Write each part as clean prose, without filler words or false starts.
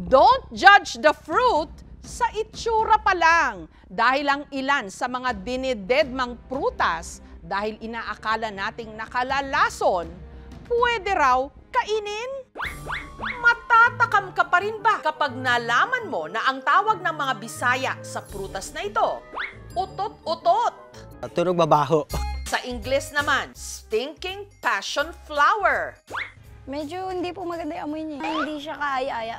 Don't judge the fruit sa itsura pa lang dahil ang ilan sa mga dinidedmang prutas dahil inaakala nating nakalalason, pwede raw kainin? Matatakam ka pa rin ba kapag nalaman mo na ang tawag ng mga Bisaya sa prutas na ito, utot-utot? Tunog babaho. Sa Ingles naman, stinking passion flower. Medyo hindi po maganda yung amoy niya. Hindi siya kaaya-aya.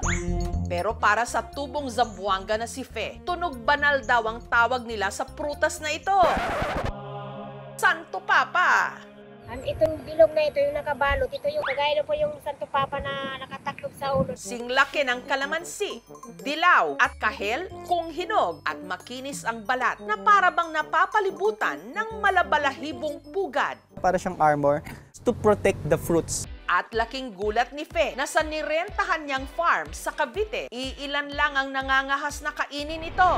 Pero para sa tubong Zamboanga na si Fe, tunog banal daw ang tawag nila sa prutas na ito. Santo Papa. Itong bilog na ito, yung nakabalot, ito yung kagaya na po yung Santo Papa na nakataklob sa ulo. Singlaki ng kalamansi, dilaw at kahel kung hinog at makinis ang balat na para bang napapalibutan ng malabalahibong pugad. Para siyang armor to protect the fruits. At laking gulat ni Fe na sa nirentahan niyang farm sa Cavite, iilan lang ang nangangahas na kainin ito.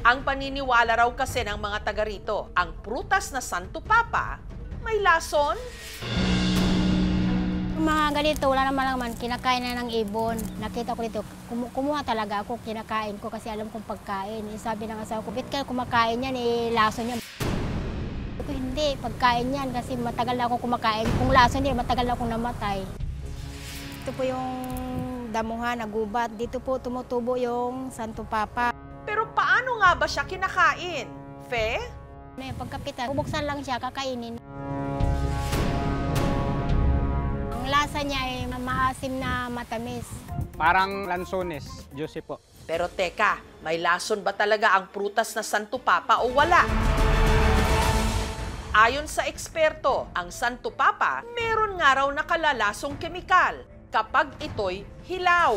Ang paniniwala raw kasi ng mga taga rito, ang prutas na Santo Papa may lason. Mga ganito, wala naman kinakain na ng ibon. Nakita ko dito, kumuha talaga ako, kinakain ko kasi alam kong pagkain. Sabi ng asawa ko, "Bit kayo kumakain yan, lason yan." Hindi, pagkain yan kasi matagal na ako kumakain. Kung lason yan, matagal na akong namatay. Ito po yung damuhan, nagubat. Dito po tumutubo yung Santo Papa. Pero paano nga ba siya kinakain? Fe? Pagkapitan, bubuksan lang siya, kakainin. Ang lasa niya ay maasim na matamis. Parang lansones, Diyos po. Pero teka, may lason ba talaga ang prutas na Santo Papa o wala? Ayon sa eksperto, ang Santo Papa meron nga raw nakalalasong kemikal kapag ito'y hilaw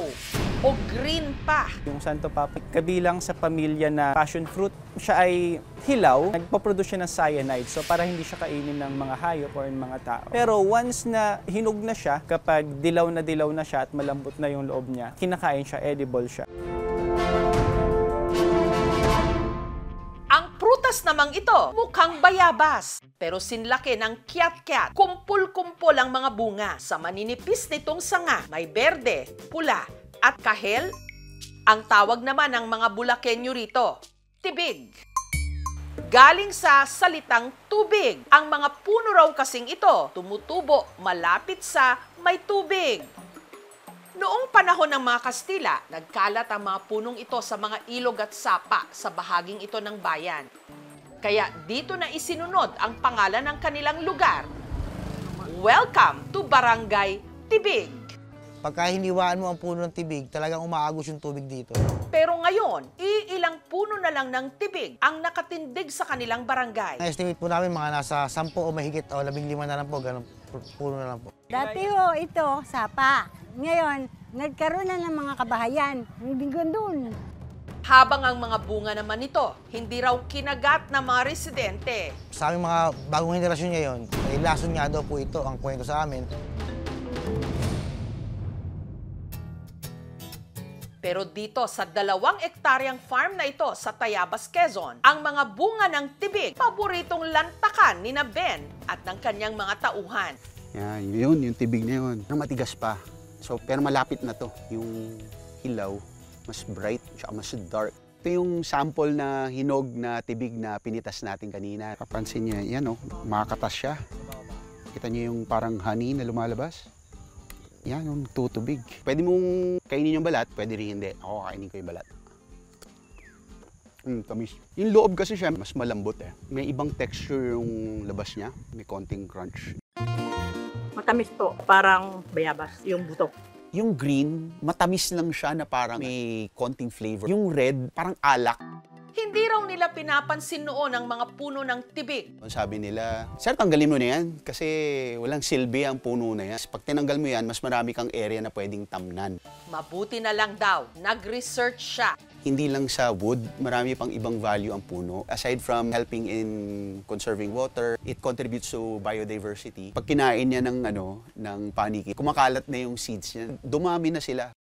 o green pa. Yung Santo Papa, kabilang sa pamilya na passion fruit, siya ay hilaw, nagpaproduce siya ng cyanide, so para hindi siya kainin ng mga hayop or ng mga tao. Pero once na hinog na siya, kapag dilaw na siya at malambot na yung loob niya, kinakain siya, edible siya. Ang prutas namang ito, mukhang bayabas. Pero sinlaki ng kiat-kiat, kumpul-kumpol ang mga bunga. Sa maninipis nitong sanga, may berde, pula, at kahel. Ang tawag naman ng mga Bulakenyo rito, tibig. Galing sa salitang tubig. Ang mga puno raw kasing ito, tumutubo malapit sa may tubig. Noong panahon ng mga Kastila, nagkalat ang mga punong ito sa mga ilog at sapa sa bahaging ito ng bayan. Kaya dito na isinunod ang pangalan ng kanilang lugar. Welcome to Barangay Tibig. Pagka hiniwaan mo ang puno ng tibig, talagang umaagos yung tubig dito. Pero ngayon, iilang puno na lang ng tibig ang nakatindig sa kanilang barangay. Na-estimate po namin mga nasa 10 o mahigit o 15 na lang po, ganun puno na lang po. Dati ho, ito, sapa. Ngayon, nagkaroon na ng mga kabahayan. Hindi gandun. Habang ang mga bunga naman nito, hindi raw kinagat ng mga residente. Sa aming mga bagong henerasyon ngayon, ay lason nga daw po ito ang kwento sa amin. Pero dito sa 2 ektaryang farm na ito sa Tayabas, Quezon, ang mga bunga ng tibig, paboritong lantakan ni na Ben at ng kanyang mga tauhan. Yan, yun, yung tibig na yun. Matigas pa. So, pero malapit na to. Yung hilaw, mas bright, tsaka mas dark. Ito yung sample na hinog na tibig na pinitas natin kanina. Kapansin niyo, yan o, makakatas siya. Kita niyo yung parang honey na lumalabas? Yan, yung tutubig. Pwede mong kainin yung balat, pwede rin hindi. Ako kainin ko yung balat. Tamis. Yung loob kasi siya, mas malambot eh. May ibang texture yung labas niya. May konting crunch. Matamis po, parang bayabas, yung buto. Yung green, matamis lang siya na parang may konting flavor. Yung red, parang alak. Hindi raw nila pinapansin noon ang mga puno ng tibig. Sabi nila, "Sir, tanggalin mo na yan kasi walang silbi ang puno na yan. Pag tinanggal mo yan, mas marami kang area na pwedeng tamnan." Mabuti na lang daw, nag-research siya. Hindi lang sa wood, marami pang ibang value ang puno. Aside from helping in conserving water, it contributes to biodiversity. Pag kinain niya ng paniki, kumakalat na yung seeds niya. Dumami na sila.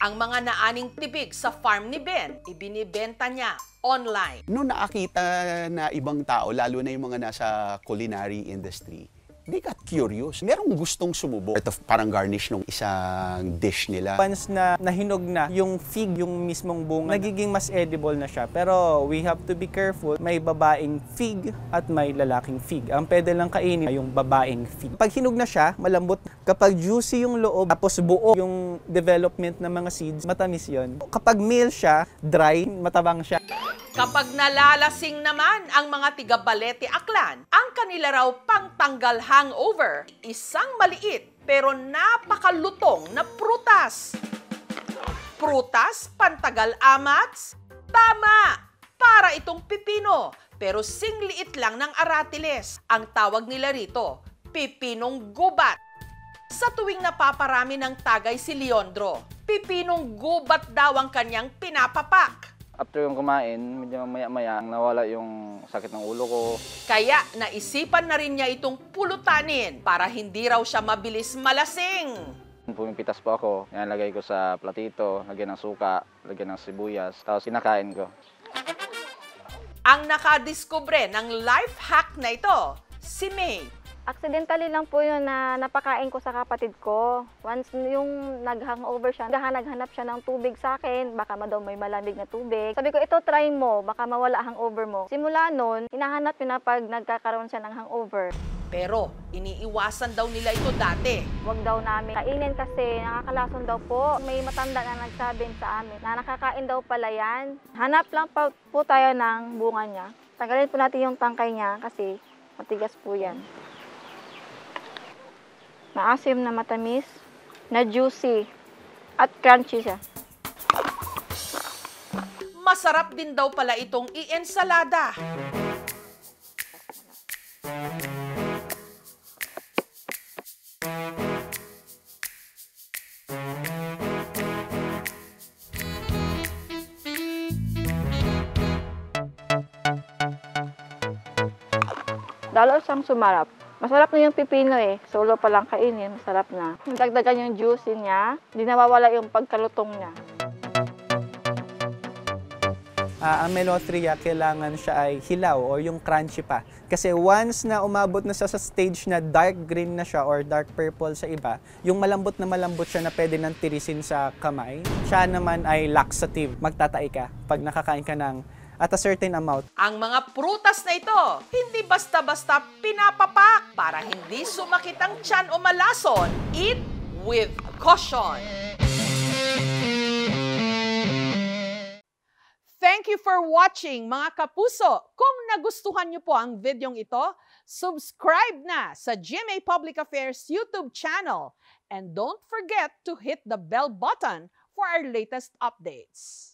Ang mga naaning tibig sa farm ni Ben, ibinibenta niya online. Noong nakakita na ibang tao, lalo na yung mga nasa culinary industry, they got curious. Merong gustong sumubok. Ito parang garnish ng isang dish nila. Once na nahinog na yung fig, yung mismong bunga, nagiging mas edible na siya. Pero we have to be careful. May babaeng fig at may lalaking fig. Ang pwede lang kainin ay yung babaeng fig. Pag hinog na siya, malambot. Kapag juicy yung loob, tapos buo yung development ng mga seeds, matamis yon. Kapag male siya, dry, matabang siya. Kapag nalalasing naman ang mga tiga Balete Aklan, ang kanila raw pangtanggal hangover, isang maliit pero napakalutong na prutas. Prutas, pantagal amats? Tama! Para itong pipino, pero singliit lang ng aratiles. Ang tawag nila rito, pipinong gubat. Sa tuwing napaparami ng tagay si Leandro, pipinong gubat daw ang kanyang pinapapak. After yung kumain, medyo maya-maya, nawala yung sakit ng ulo ko. Kaya naisipan na rin niya itong pulutanin para hindi raw siya mabilis malasing. Pumipitas po ako, nilagay ko sa platito, lagyan ng suka, lagyan ng sibuyas, tapos kinakain ko. Ang nakadiskubre ng life hack na ito, si May. Accidentally lang po yun na napakain ko sa kapatid ko. Once yung nag-hangover siya, naghanap siya ng tubig sa akin, baka daw may malamig na tubig. Sabi ko, ito try mo, baka mawala hangover mo. Simula nun, hinahanap yun na pag nagkakaroon siya ng hangover. Pero iniiwasan daw nila ito dati. Huwag daw namin kainin kasi nakakalason daw po. May matanda na nagsabi sa amin na nakakain daw pala yan. Hanap lang po tayo ng bunga niya. Tanggalin po natin yung tangkay niya kasi matigas po yan. Maasim na matamis, na juicy, at crunchy siya. Masarap din daw pala itong i-ensalada. Lalo siyang sumarap. Masarap na yung pipino eh. Solo pa lang kainin, masarap na. Dagdagan yung juicy niya, hindi nawawala yung pagkalutong niya. Ang Menotria, kailangan siya ay hilaw o yung crunchy pa. Kasi once na umabot na sa stage na dark green na siya or dark purple sa iba, yung malambot siya na pwede nang tirisin sa kamay, siya naman ay laxative. Magtatai ka pag nakakain ka ng at a certain amount. Ang mga prutas na ito, hindi basta-basta pinapapak para hindi sumakit ang tiyan o malason. Eat with caution. Thank you for watching, mga kapuso. Kung nagustuhan niyo po ang videong ito, subscribe na sa GMA Public Affairs YouTube channel. And don't forget to hit the bell button for our latest updates.